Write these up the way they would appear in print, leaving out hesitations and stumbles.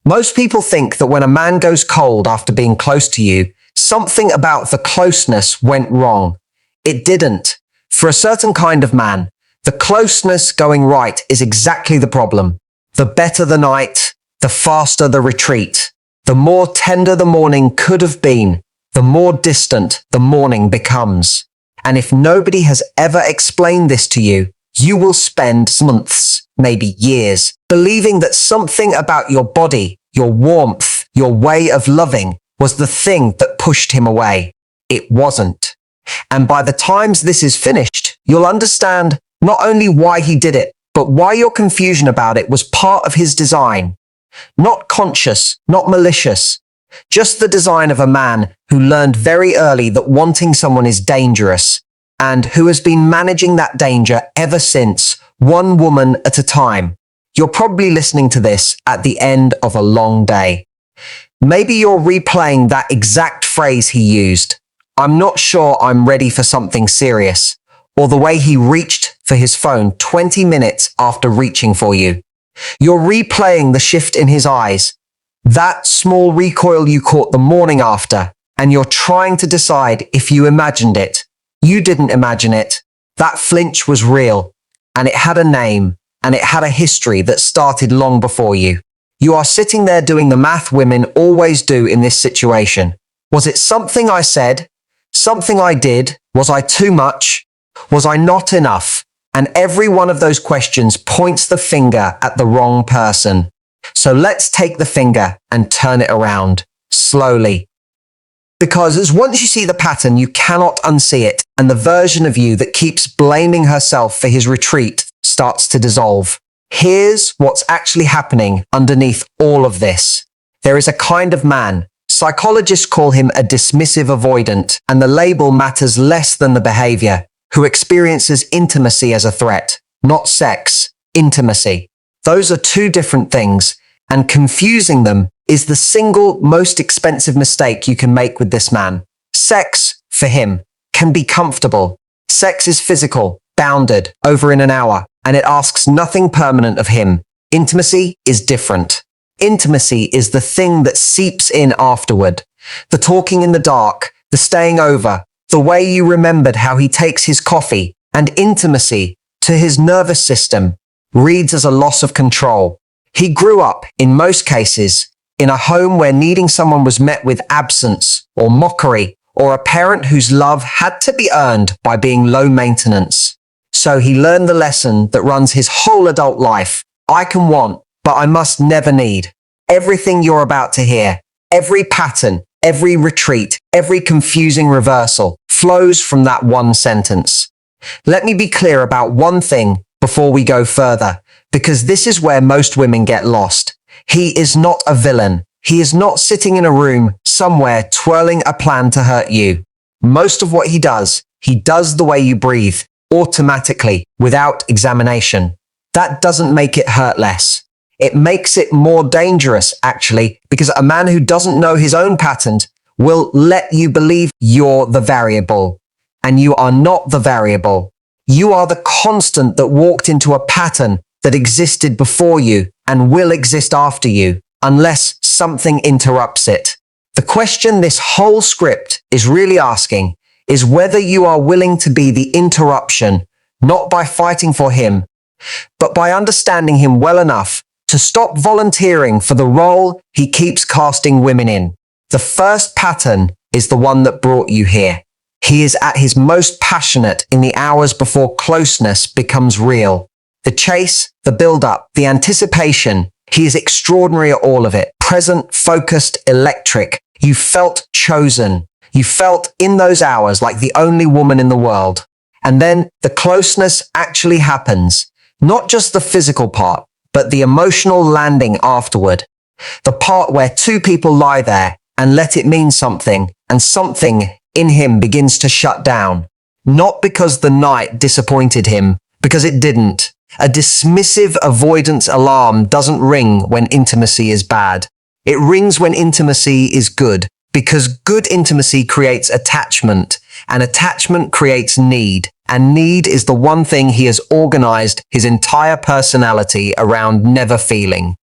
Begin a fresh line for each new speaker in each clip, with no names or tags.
Most people think that when a man goes cold after being close to you, something about the closeness went wrong. It didn't. For a certain kind of man, the closeness going right is exactly the problem. The better the night, the faster the retreat. The more tender the morning could have been, the more distant the morning becomes. And if nobody has ever explained this to you, you will spend months, maybe years, believing that something about your body, your warmth, your way of loving was the thing that pushed him away. It wasn't. And by the time this is finished, you'll understand not only why he did it, but why your confusion about it was part of his design. Not conscious, not malicious, just the design of a man who learned very early that wanting someone is dangerous, and who has been managing that danger ever since, one woman at a time. You're probably listening to this at the end of a long day. Maybe you're replaying that exact phrase he used. I'm not sure I'm ready for something serious. Or the way he reached for his phone 20 minutes after reaching for you. You're replaying the shift in his eyes. That small recoil you caught the morning after, and you're trying to decide if you imagined it. You didn't imagine it. That flinch was real, and it had a name, and it had a history that started long before you. You are sitting there doing the math women always do in this situation. Was it something I said? Something I did? Was I too much? Was I not enough? And every one of those questions points the finger at the wrong person. So let's take the finger and turn it around, slowly. Because as once you see the pattern, you cannot unsee it, and the version of you that keeps blaming herself for his retreat starts to dissolve. Here's what's actually happening underneath all of this. There is a kind of man. Psychologists call him a dismissive avoidant, and the label matters less than the behavior, who experiences intimacy as a threat, not sex, intimacy. Those are two different things, and confusing them is the single most expensive mistake you can make with this man. Sex, for him, can be comfortable. Sex is physical, bounded, over in an hour, and it asks nothing permanent of him. Intimacy is different. Intimacy is the thing that seeps in afterward. The talking in the dark, the staying over, the way you remembered how he takes his coffee, and intimacy, to his nervous system, reads as a loss of control. He grew up, in most cases, in a home where needing someone was met with absence or mockery, or a parent whose love had to be earned by being low maintenance. So he learned the lesson that runs his whole adult life. I can want, but I must never need. Everything you're about to hear, every pattern, every retreat, every confusing reversal flows from that one sentence. Let me be clear about one thing before we go further, because this is where most women get lost. He is not a villain. He is not sitting in a room somewhere twirling a plan to hurt you. Most of what he does the way you breathe, automatically, without examination. That doesn't make it hurt less. It makes it more dangerous, actually, because a man who doesn't know his own patterns will let you believe you're the variable. And you are not the variable. You are the constant that walked into a pattern that existed before you and will exist after you, unless something interrupts it. The question this whole script is really asking is whether you are willing to be the interruption, not by fighting for him, but by understanding him well enough to stop volunteering for the role he keeps casting women in. The first pattern is the one that brought you here. He is at his most passionate in the hours before closeness becomes real. The chase, the build-up, the anticipation. He is extraordinary at all of it. Present, focused, electric. You felt chosen. You felt in those hours like the only woman in the world. And then the closeness actually happens. Not just the physical part, but the emotional landing afterward. The part where two people lie there and let it mean something, and something in him begins to shut down. Not because the night disappointed him, because it didn't. A dismissive avoidance alarm doesn't ring when intimacy is bad. It rings when intimacy is good, because good intimacy creates attachment, and attachment creates need, and need is the one thing he has organized his entire personality around never feeling.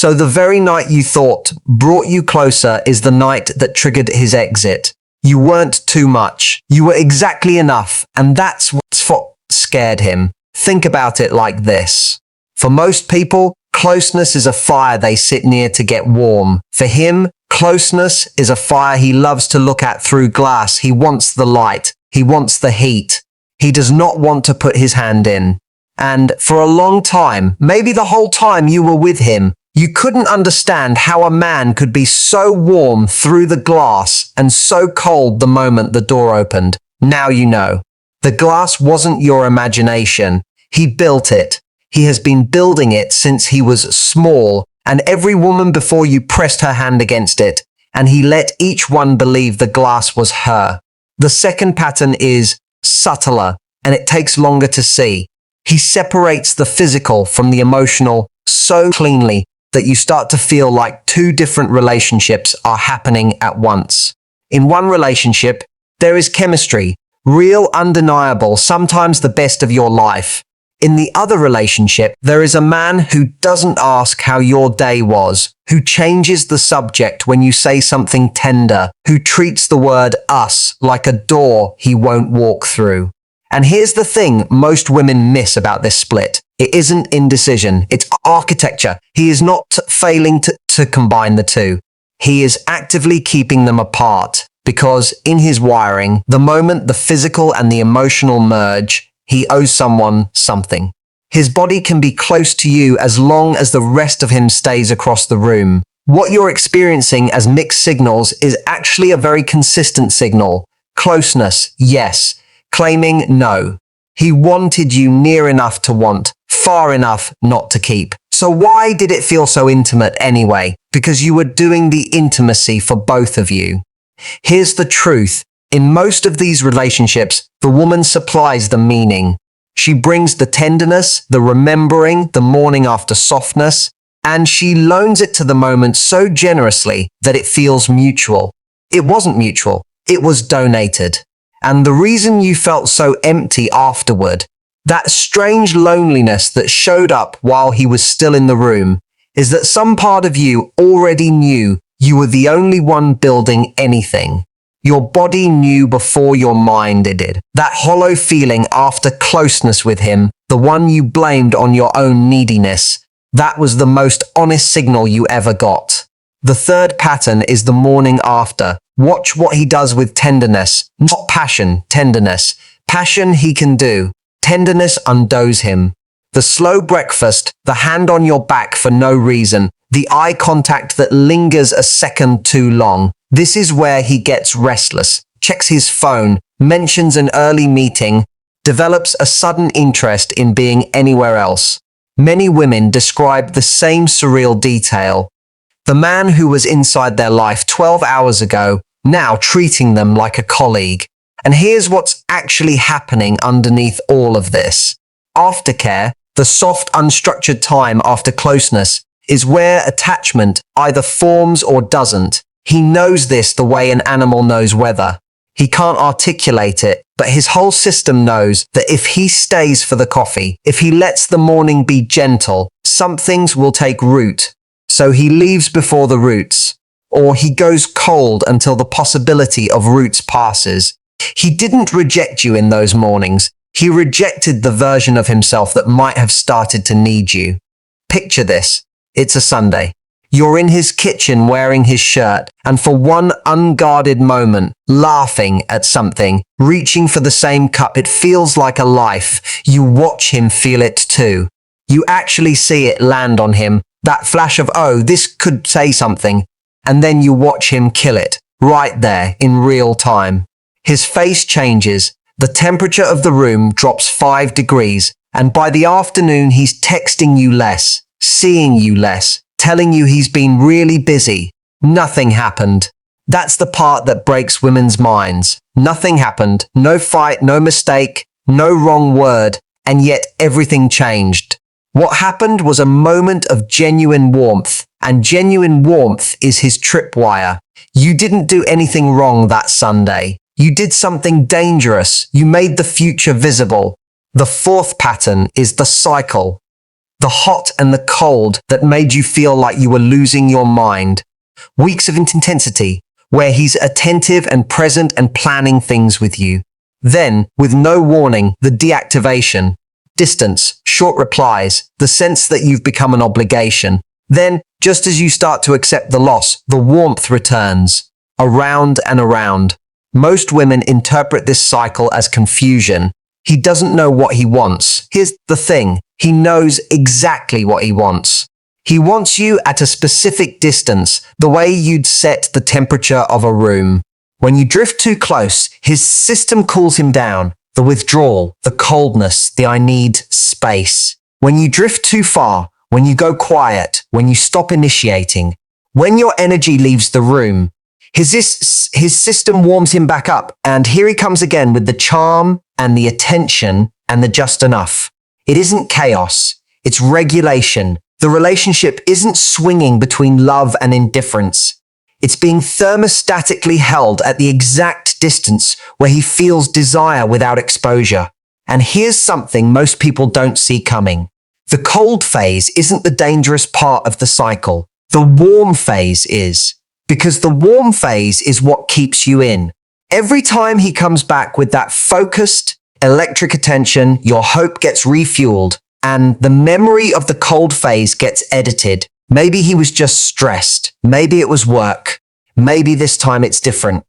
So the very night you thought brought you closer is the night that triggered his exit. You weren't too much. You were exactly enough, and that's what scared him. Think about it like this. For most people, closeness is a fire they sit near to get warm. For him, closeness is a fire he loves to look at through glass. He wants the light. He wants the heat. He does not want to put his hand in. And for a long time, maybe the whole time you were with him, you couldn't understand how a man could be so warm through the glass and so cold the moment the door opened. Now you know. The glass wasn't your imagination. He built it. He has been building it since he was small, and every woman before you pressed her hand against it, and he let each one believe the glass was her. The second pattern is subtler, and it takes longer to see. He separates the physical from the emotional so cleanly that you start to feel like two different relationships are happening at once. In one relationship, there is chemistry, real, undeniable, sometimes the best of your life. In the other relationship, there is a man who doesn't ask how your day was, who changes the subject when you say something tender, who treats the word us like a door he won't walk through. And here's the thing most women miss about this split. It isn't indecision, it's architecture. He is not failing to combine the two. He is actively keeping them apart because in his wiring, the moment the physical and the emotional merge, he owes someone something. His body can be close to you as long as the rest of him stays across the room. What you're experiencing as mixed signals is actually a very consistent signal. Closeness, yes. Claiming, no. He wanted you near enough to want, far enough not to keep. So why did it feel so intimate anyway? Because you were doing the intimacy for both of you. Here's the truth. In most of these relationships, the woman supplies the meaning. She brings the tenderness, the remembering, the morning after softness, and she loans it to the moment so generously that it feels mutual. It wasn't mutual. It was donated. And the reason you felt so empty afterward, that strange loneliness that showed up while he was still in the room, is that some part of you already knew you were the only one building anything. Your body knew before your mind did. That hollow feeling after closeness with him, the one you blamed on your own neediness, that was the most honest signal you ever got. The third pattern is the morning after. Watch what he does with tenderness, not passion, tenderness. Passion he can do. Tenderness undoes him. The slow breakfast, the hand on your back for no reason, the eye contact that lingers a second too long. This is where he gets restless, checks his phone, mentions an early meeting, develops a sudden interest in being anywhere else. Many women describe the same surreal detail. The man who was inside their life 12 hours ago, now treating them like a colleague. And here's what's actually happening underneath all of this. Aftercare, the soft, unstructured time after closeness, is where attachment either forms or doesn't. He knows this the way an animal knows weather. He can't articulate it, but his whole system knows that if he stays for the coffee, if he lets the morning be gentle, some things will take root. So he leaves before the roots, or he goes cold until the possibility of roots passes. He didn't reject you in those mornings. He rejected the version of himself that might have started to need you. Picture this. It's a Sunday. You're in his kitchen wearing his shirt, and for one unguarded moment, laughing at something, reaching for the same cup, it feels like a life. You watch him feel it too. You actually see it land on him, that flash of, oh, this could say something, and then you watch him kill it, right there, in real time. His face changes, the temperature of the room drops 5 degrees, and by the afternoon he's texting you less, seeing you less, telling you he's been really busy. Nothing happened. That's the part that breaks women's minds. Nothing happened, no fight, no mistake, no wrong word, and yet everything changed. What happened was a moment of genuine warmth, and genuine warmth is his tripwire. You didn't do anything wrong that Sunday. You did something dangerous. You made the future visible. The fourth pattern is the cycle. The hot and the cold that made you feel like you were losing your mind. Weeks of intensity, where he's attentive and present and planning things with you. Then, with no warning, the deactivation. Distance, short replies, the sense that you've become an obligation. Then, just as you start to accept the loss, the warmth returns. Around and around. Most women interpret this cycle as confusion. He doesn't know what he wants. Here's the thing. He knows exactly what he wants. He wants you at a specific distance, the way you'd set the temperature of a room. When you drift too close, his system cools him down. The withdrawal, the coldness, the I need space. When you drift too far, when you go quiet, when you stop initiating, when your energy leaves the room, his system warms him back up, and here he comes again with the charm and the attention and the just enough. It isn't chaos, it's regulation. The relationship isn't swinging between love and indifference. It's being thermostatically held at the exact distance where he feels desire without exposure. And here's something most people don't see coming. The cold phase isn't the dangerous part of the cycle. The warm phase is. Because the warm phase is what keeps you in. Every time he comes back with that focused, electric attention, your hope gets refueled, and the memory of the cold phase gets edited. Maybe he was just stressed. Maybe it was work. Maybe this time it's different.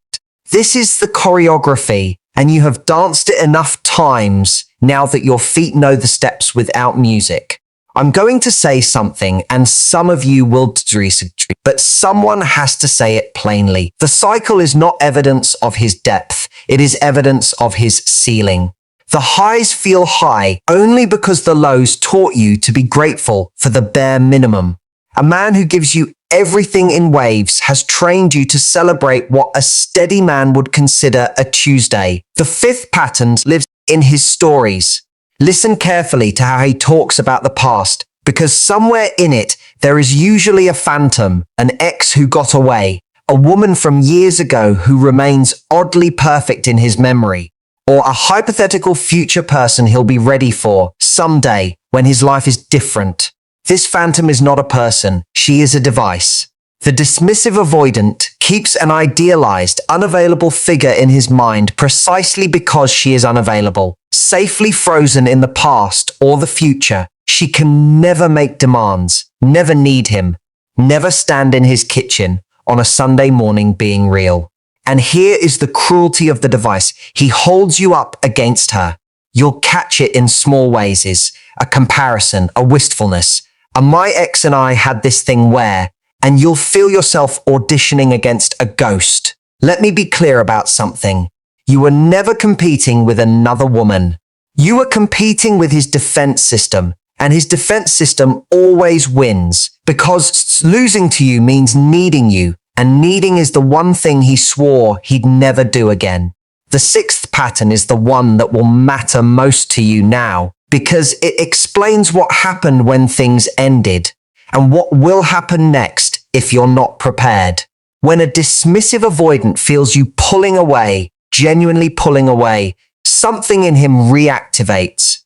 This is the choreography, and you have danced it enough times now that your feet know the steps without music. I'm going to say something, and some of you will disagree, but someone has to say it plainly. The cycle is not evidence of his depth. It is evidence of his ceiling. The highs feel high only because the lows taught you to be grateful for the bare minimum. A man who gives you everything in waves has trained you to celebrate what a steady man would consider a Tuesday. The fifth pattern lives in his stories. Listen carefully to how he talks about the past, because somewhere in it, there is usually a phantom, an ex who got away, a woman from years ago who remains oddly perfect in his memory, or a hypothetical future person he'll be ready for someday when his life is different. This phantom is not a person, she is a device. The dismissive avoidant keeps an idealized, unavailable figure in his mind precisely because she is unavailable, safely frozen in the past or the future. She can never make demands, never need him, never stand in his kitchen on a Sunday morning being real. And here is the cruelty of the device. He holds you up against her. You'll catch it in small ways, is a comparison, a wistfulness. And my ex and I had this thing where, and you'll feel yourself auditioning against a ghost. Let me be clear about something. You were never competing with another woman. You were competing with his defense system, and his defense system always wins because losing to you means needing you, and needing is the one thing he swore he'd never do again. The sixth pattern is the one that will matter most to you now because it explains what happened when things ended and what will happen next if you're not prepared. When a dismissive avoidant feels you pulling away, genuinely pulling away, something in him reactivates.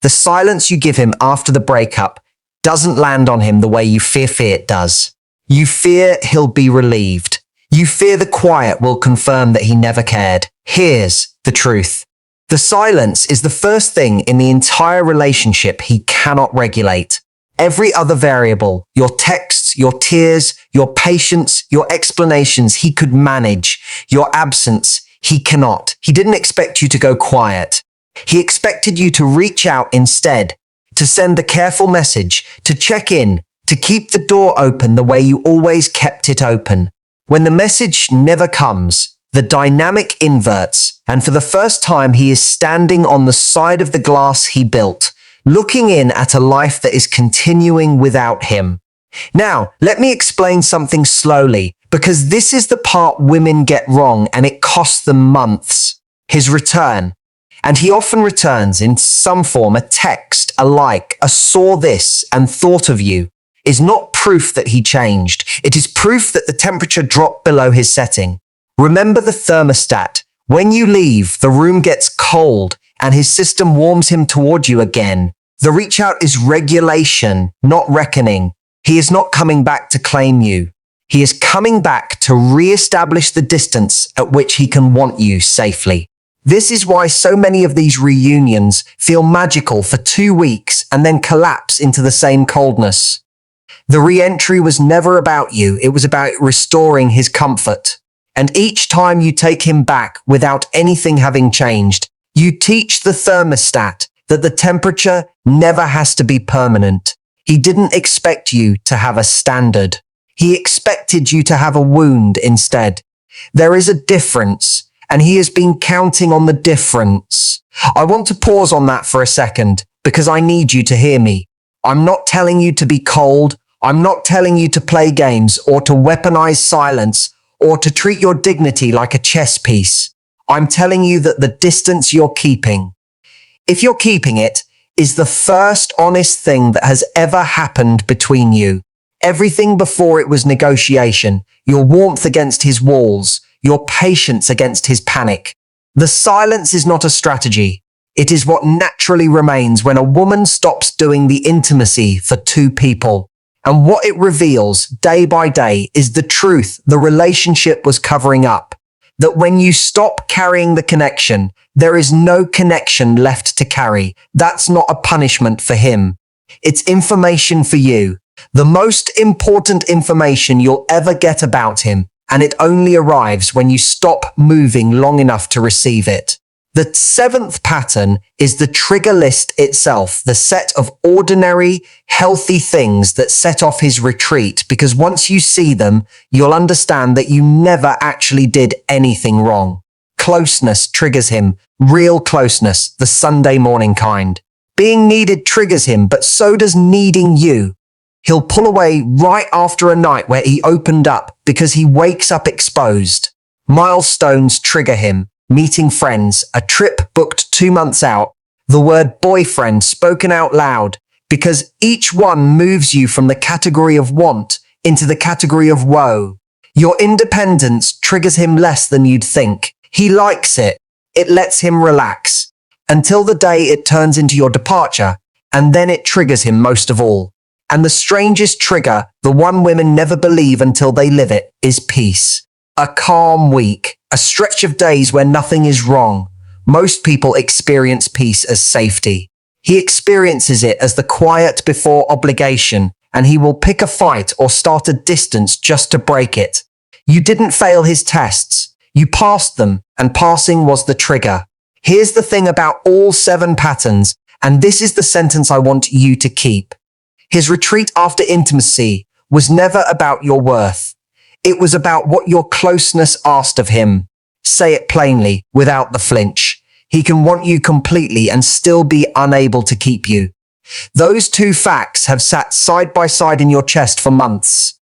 The silence you give him after the breakup doesn't land on him the way you fear it does. You fear he'll be relieved. You fear the quiet will confirm that he never cared. Here's the truth. The silence is the first thing in the entire relationship he cannot regulate. Every other variable, your texts, your tears, your patience, your explanations, he could manage. Your absence, he cannot. He didn't expect you to go quiet. He expected you to reach out instead, to send a careful message, to check in, to keep the door open the way you always kept it open. When the message never comes, the dynamic inverts, and for the first time he is standing on the side of the glass he built, looking in at a life that is continuing without him. Now, let me explain something slowly, because this is the part women get wrong and it costs them months. His return. And he often returns in some form, a text, a like, a saw this and thought of you, is not proof that he changed. It is proof that the temperature dropped below his setting. Remember the thermostat. When you leave, the room gets cold and his system warms him toward you again. The reach out is regulation, not reckoning. He is not coming back to claim you. He is coming back to re-establish the distance at which he can want you safely. This is why so many of these reunions feel magical for 2 weeks and then collapse into the same coldness. The re-entry was never about you. It was about restoring his comfort. And each time you take him back without anything having changed, you teach the thermostat that the temperature never has to be permanent. He didn't expect you to have a standard. He expected you to have a wound instead. There is a difference, and he has been counting on the difference. I want to pause on that for a second, because I need you to hear me. I'm not telling you to be cold. I'm not telling you to play games or to weaponize silence or to treat your dignity like a chess piece. I'm telling you that the distance you're keeping, if you're keeping it, is the first honest thing that has ever happened between you. Everything before it was negotiation, your warmth against his walls, your patience against his panic. The silence is not a strategy. It is what naturally remains when a woman stops doing the intimacy for two people. And what it reveals day by day is the truth the relationship was covering up. That when you stop carrying the connection, there is no connection left to carry. That's not a punishment for him. It's information for you. The most important information you'll ever get about him, and it only arrives when you stop moving long enough to receive it. The 7th pattern is the trigger list itself, the set of ordinary, healthy things that set off his retreat, because once you see them, you'll understand that you never actually did anything wrong. Closeness triggers him, real closeness, the Sunday morning kind. Being needed triggers him, but so does needing you. He'll pull away right after a night where he opened up because he wakes up exposed. Milestones trigger him. Meeting friends, a trip booked 2 months out, the word boyfriend spoken out loud, because each one moves you from the category of want into the category of woe. Your independence triggers him less than you'd think. He likes it. It lets him relax. Until the day it turns into your departure, and then it triggers him most of all. And the strangest trigger, the one women never believe until they live it, is peace. A calm week, a stretch of days where nothing is wrong. Most people experience peace as safety. He experiences it as the quiet before obligation, and he will pick a fight or start a distance just to break it. You didn't fail his tests. You passed them, and passing was the trigger. Here's the thing about all 7 patterns, and this is the sentence I want you to keep. His retreat after intimacy was never about your worth. It was about what your closeness asked of him. Say it plainly, without the flinch. He can want you completely and still be unable to keep you. Those 2 facts have sat side by side in your chest for months,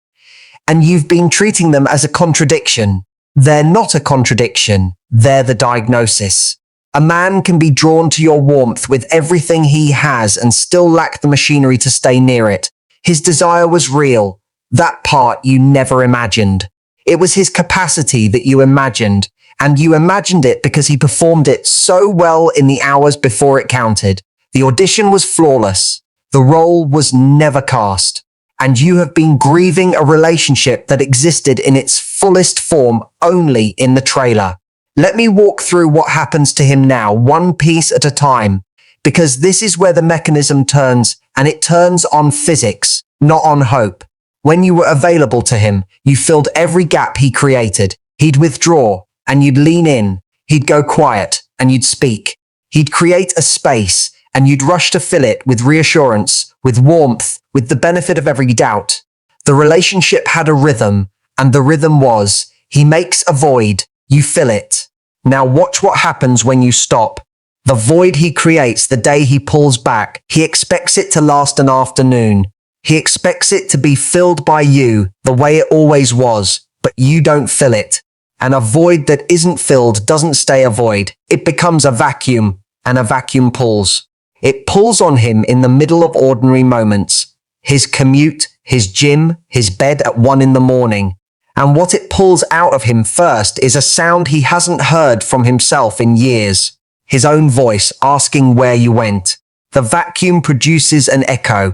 and you've been treating them as a contradiction. They're not a contradiction. They're the diagnosis. A man can be drawn to your warmth with everything he has and still lack the machinery to stay near it. His desire was real. That part you never imagined. It was his capacity that you imagined, and you imagined it because he performed it so well in the hours before it counted. The audition was flawless. The role was never cast. And you have been grieving a relationship that existed in its fullest form only in the trailer. Let me walk through what happens to him now, one piece at a time, because this is where the mechanism turns, and it turns on physics, not on hope. When you were available to him, you filled every gap he created. He'd withdraw, and you'd lean in. He'd go quiet, and you'd speak. He'd create a space, and you'd rush to fill it with reassurance, with warmth, with the benefit of every doubt. The relationship had a rhythm, and the rhythm was, he makes a void, you fill it. Now watch what happens when you stop. The void he creates the day he pulls back, he expects it to last an afternoon. He expects it to be filled by you, the way it always was, but you don't fill it. And a void that isn't filled doesn't stay a void. It becomes a vacuum, and a vacuum pulls. It pulls on him in the middle of ordinary moments. His commute, his gym, his bed at 1 a.m. And what it pulls out of him first is a sound he hasn't heard from himself in years. His own voice asking where you went. The vacuum produces an echo.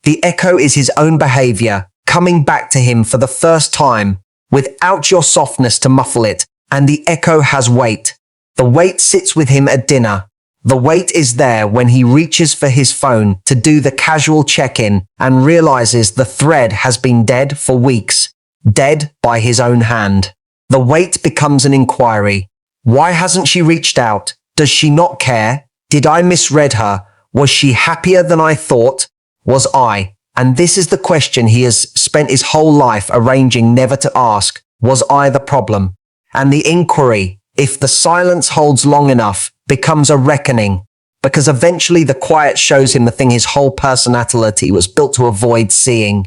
The echo is his own behavior, coming back to him for the first time, without your softness to muffle it, and the echo has weight. The weight sits with him at dinner. The weight is there when he reaches for his phone to do the casual check-in and realizes the thread has been dead for weeks, dead by his own hand. The weight becomes an inquiry. Why hasn't she reached out? Does she not care? Did I misread her? Was she happier than I thought? Was I? And this is the question he has spent his whole life arranging never to ask. Was I the problem? And the inquiry, if the silence holds long enough, becomes a reckoning, because eventually the quiet shows him the thing his whole personality was built to avoid seeing.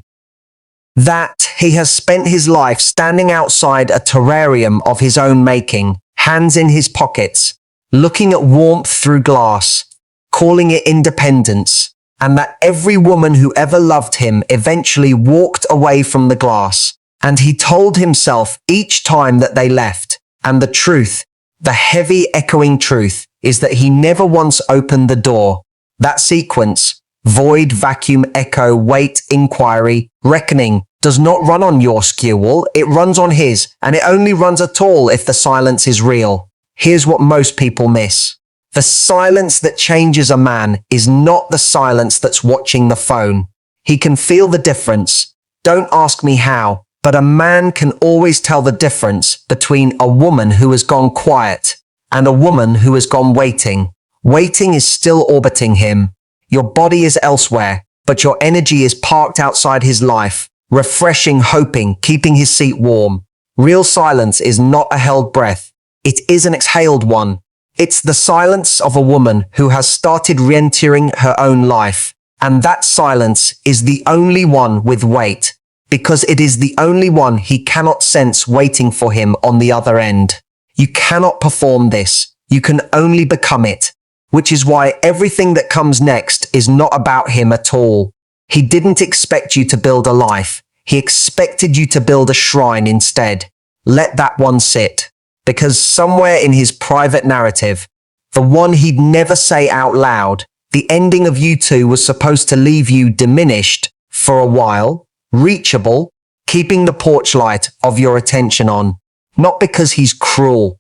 That he has spent his life standing outside a terrarium of his own making, hands in his pockets, looking at warmth through glass, calling it independence, and that every woman who ever loved him eventually walked away from the glass, and he told himself each time that they left, and the truth, the heavy echoing truth, is that he never once opened the door. That sequence, void, vacuum, echo, wait, inquiry, reckoning, does not run on your skew, it runs on his, and it only runs at all if the silence is real. Here's what most people miss. The silence that changes a man is not the silence that's watching the phone. He can feel the difference. Don't ask me how, but a man can always tell the difference between a woman who has gone quiet and a woman who has gone waiting. Waiting is still orbiting him. Your body is elsewhere, but your energy is parked outside his life, refreshing, hoping, keeping his seat warm. Real silence is not a held breath. It is an exhaled one. It's the silence of a woman who has started re-entering her own life. And that silence is the only one with weight, because it is the only one he cannot sense waiting for him on the other end. You cannot perform this. You can only become it, which is why everything that comes next is not about him at all. He didn't expect you to build a life. He expected you to build a shrine instead. Let that one sit, because somewhere in his private narrative, the one he'd never say out loud, the ending of you two was supposed to leave you diminished for a while, reachable, keeping the porch light of your attention on. Not because he's cruel,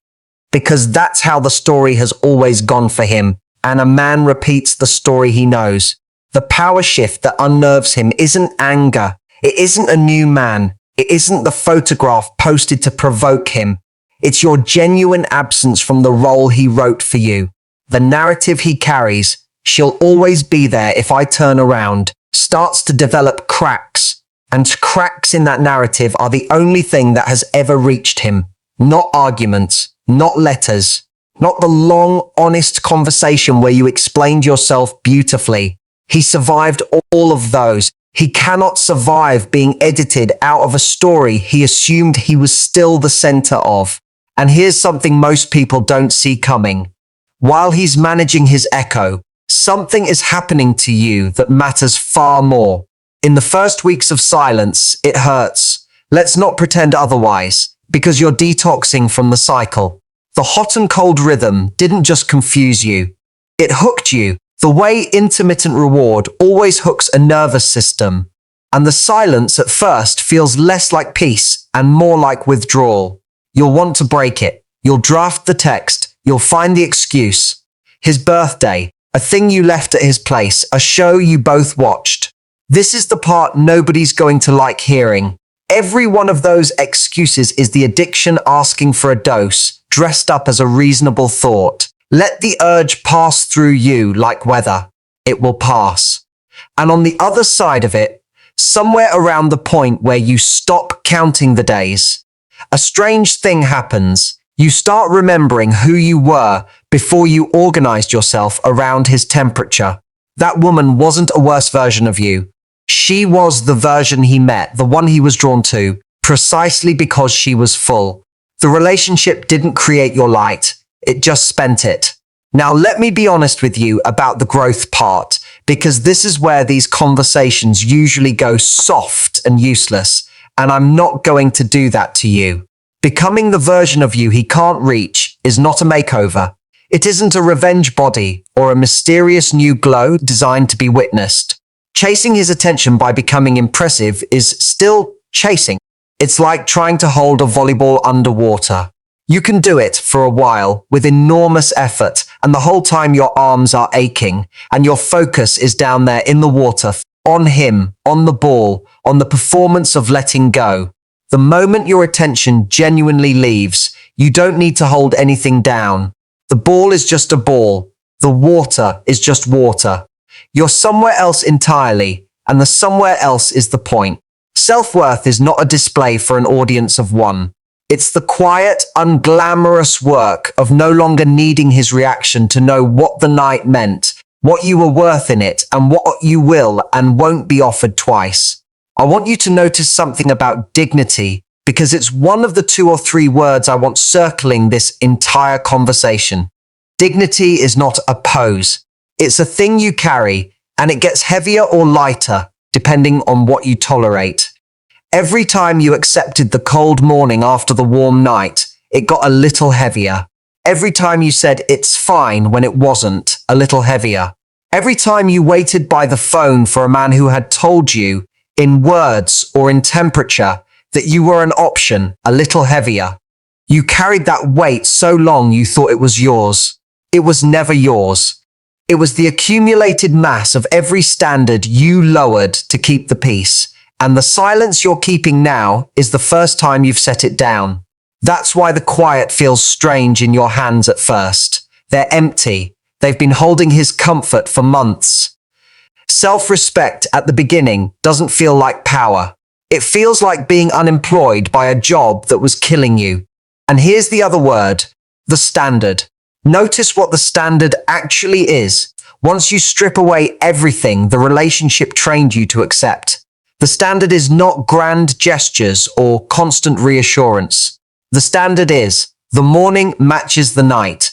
because that's how the story has always gone for him, and a man repeats the story he knows. The power shift that unnerves him isn't anger. It isn't a new man. It isn't the photograph posted to provoke him. It's your genuine absence from the role he wrote for you. The narrative he carries, she'll always be there if I turn around, starts to develop cracks. And cracks in that narrative are the only thing that has ever reached him. Not arguments, not letters, not the long, honest conversation where you explained yourself beautifully. He survived all of those. He cannot survive being edited out of a story he assumed he was still the center of. And here's something most people don't see coming. While he's managing his echo, something is happening to you that matters far more. In the first weeks of silence, it hurts. Let's not pretend otherwise, because you're detoxing from the cycle. The hot and cold rhythm didn't just confuse you. It hooked you, the way intermittent reward always hooks a nervous system. And the silence at first feels less like peace and more like withdrawal. You'll want to break it. You'll draft the text. You'll find the excuse. His birthday, a thing you left at his place, a show you both watched. This is the part nobody's going to like hearing. Every one of those excuses is the addiction asking for a dose, dressed up as a reasonable thought. Let the urge pass through you like weather. It will pass. And on the other side of it, somewhere around the point where you stop counting the days, a strange thing happens. You start remembering who you were before you organized yourself around his temperature. That woman wasn't a worse version of you. She was the version he met, the one he was drawn to, precisely because she was full. The relationship didn't create your light. It just spent it. Now, let me be honest with you about the growth part, because this is where these conversations usually go soft and useless, and I'm not going to do that to you. Becoming the version of you he can't reach is not a makeover. It isn't a revenge body or a mysterious new glow designed to be witnessed. Chasing his attention by becoming impressive is still chasing. It's like trying to hold a volleyball underwater. You can do it for a while with enormous effort, and the whole time your arms are aching and your focus is down there in the water, on him, on the ball, on the performance of letting go. The moment your attention genuinely leaves, you don't need to hold anything down. The ball is just a ball. The water is just water. You're somewhere else entirely, and the somewhere else is the point. Self-worth is not a display for an audience of one. It's the quiet, unglamorous work of no longer needing his reaction to know what the night meant, what you were worth in it, and what you will and won't be offered twice. I want you to notice something about dignity, because it's one of the 2 or 3 words I want circling this entire conversation. Dignity is not a pose. It's a thing you carry, and it gets heavier or lighter, depending on what you tolerate. Every time you accepted the cold morning after the warm night, it got a little heavier. Every time you said it's fine when it wasn't, a little heavier. Every time you waited by the phone for a man who had told you, in words or in temperature, that you were an option, a little heavier. You carried that weight so long you thought it was yours. It was never yours. It was the accumulated mass of every standard you lowered to keep the peace. And the silence you're keeping now is the first time you've set it down. That's why the quiet feels strange in your hands at first. They're empty. They've been holding his comfort for months. Self-respect at the beginning doesn't feel like power. It feels like being unemployed by a job that was killing you. And here's the other word, the standard. Notice what the standard actually is. Once you strip away everything the relationship trained you to accept. The standard is not grand gestures or constant reassurance. The standard is, the morning matches the night.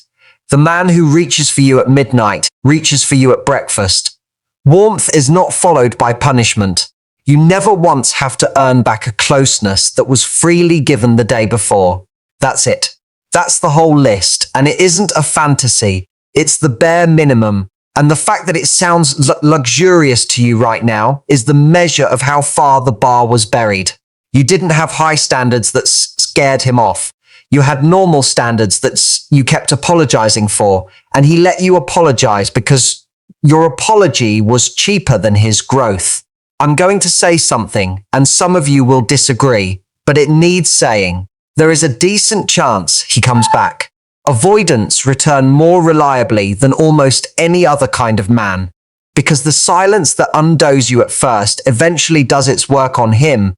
The man who reaches for you at midnight reaches for you at breakfast. Warmth is not followed by punishment. You never once have to earn back a closeness that was freely given the day before. That's it. That's the whole list, and it isn't a fantasy. It's the bare minimum. And the fact that it sounds luxurious to you right now is the measure of how far the bar was buried. You didn't have high standards that scared him off. You had normal standards that you kept apologizing for, and he let you apologize because your apology was cheaper than his growth. I'm going to say something, and some of you will disagree, but it needs saying. There is a decent chance he comes back. Avoidants return more reliably than almost any other kind of man, because the silence that undoes you at first eventually does its work on him,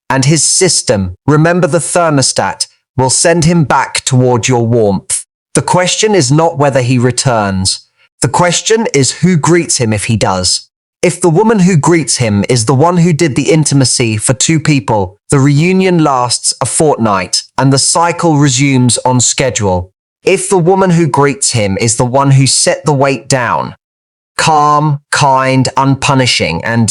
and his system, remember the thermostat, will send him back toward your warmth. The question is not whether he returns. The question is who greets him if he does. If the woman who greets him is the one who did the intimacy for 2 people, the reunion lasts a fortnight, and the cycle resumes on schedule. If the woman who greets him is the one who set the weight down, calm, kind, unpunishing, and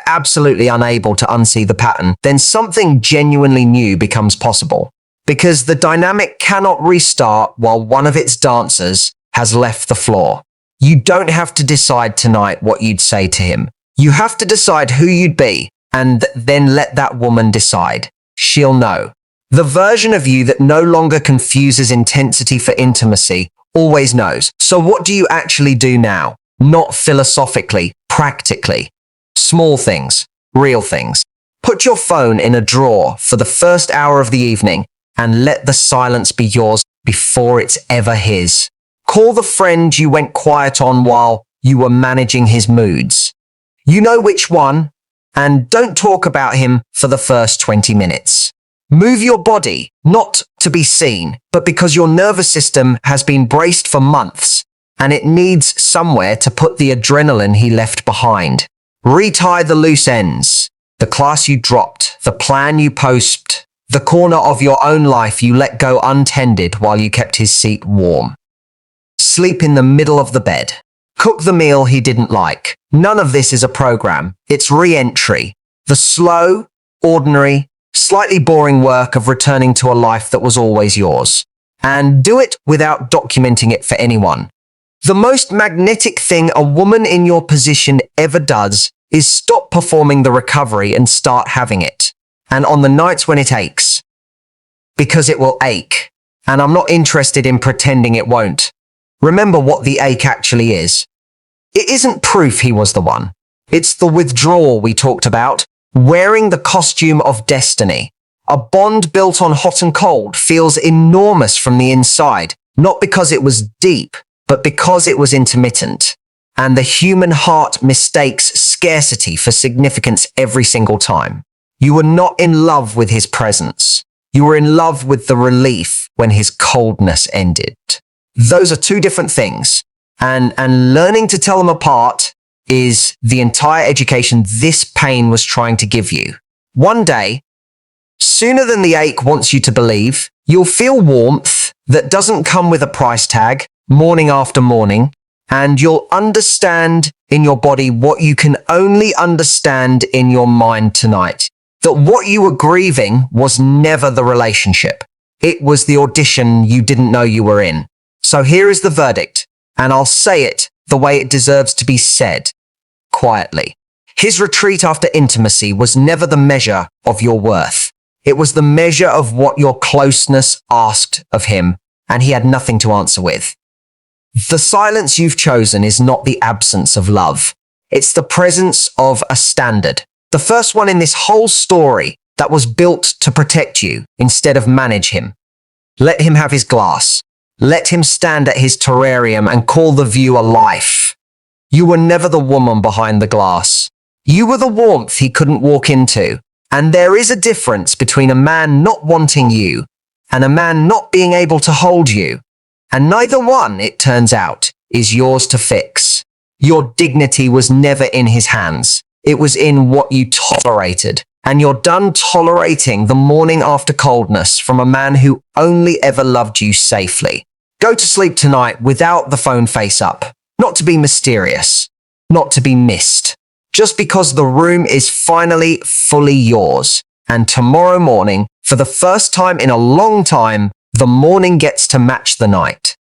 absolutely unable to unsee the pattern, then something genuinely new becomes possible. Because the dynamic cannot restart while one of its dancers has left the floor. You don't have to decide tonight what you'd say to him. You have to decide who you'd be, and then let that woman decide. She'll know. The version of you that no longer confuses intensity for intimacy always knows. So what do you actually do now? Not philosophically, practically. Small things, real things. Put your phone in a drawer for the first hour of the evening and let the silence be yours before it's ever his. Call the friend you went quiet on while you were managing his moods. You know which one, and don't talk about him for the first 20 minutes. Move your body, not to be seen, but because your nervous system has been braced for months, and it needs somewhere to put the adrenaline he left behind. Retie the loose ends, the class you dropped, the plan you postponed, the corner of your own life you let go untended while you kept his seat warm. Sleep in the middle of the bed. Cook the meal he didn't like. None of this is a program. It's re-entry. The slow, ordinary, slightly boring work of returning to a life that was always yours. and do it without documenting it for anyone. The most magnetic thing a woman in your position ever does is stop performing the recovery and start having it. And on the nights when it aches, because it will ache. And I'm not interested in pretending it won't. Remember what the ache actually is. It isn't proof he was the one. It's the withdrawal we talked about, wearing the costume of destiny. A bond built on hot and cold feels enormous from the inside, not because it was deep, but because it was intermittent. And the human heart mistakes scarcity for significance every single time. You were not in love with his presence. You were in love with the relief when his coldness ended. Those are two different things. And learning to tell them apart is the entire education this pain was trying to give you. One day, sooner than the ache wants you to believe, you'll feel warmth that doesn't come with a price tag, morning after morning, and you'll understand in your body what you can only understand in your mind tonight. That what you were grieving was never the relationship. It was the audition you didn't know you were in. So here is the verdict, and I'll say it the way it deserves to be said, quietly. His retreat after intimacy was never the measure of your worth. It was the measure of what your closeness asked of him, and he had nothing to answer with. The silence you've chosen is not the absence of love. It's the presence of a standard. The first one in this whole story that was built to protect you instead of manage him. Let him have his glass. Let him stand at his terrarium and call the view a life. You were never the woman behind the glass. You were the warmth he couldn't walk into. And there is a difference between a man not wanting you and a man not being able to hold you. And neither one, it turns out, is yours to fix. Your dignity was never in his hands. It was in what you tolerated. And you're done tolerating the morning after coldness from a man who only ever loved you safely. Go to sleep tonight without the phone face up. Not to be mysterious. Not to be missed. Just because the room is finally fully yours. And tomorrow morning, for the first time in a long time, the morning gets to match the night.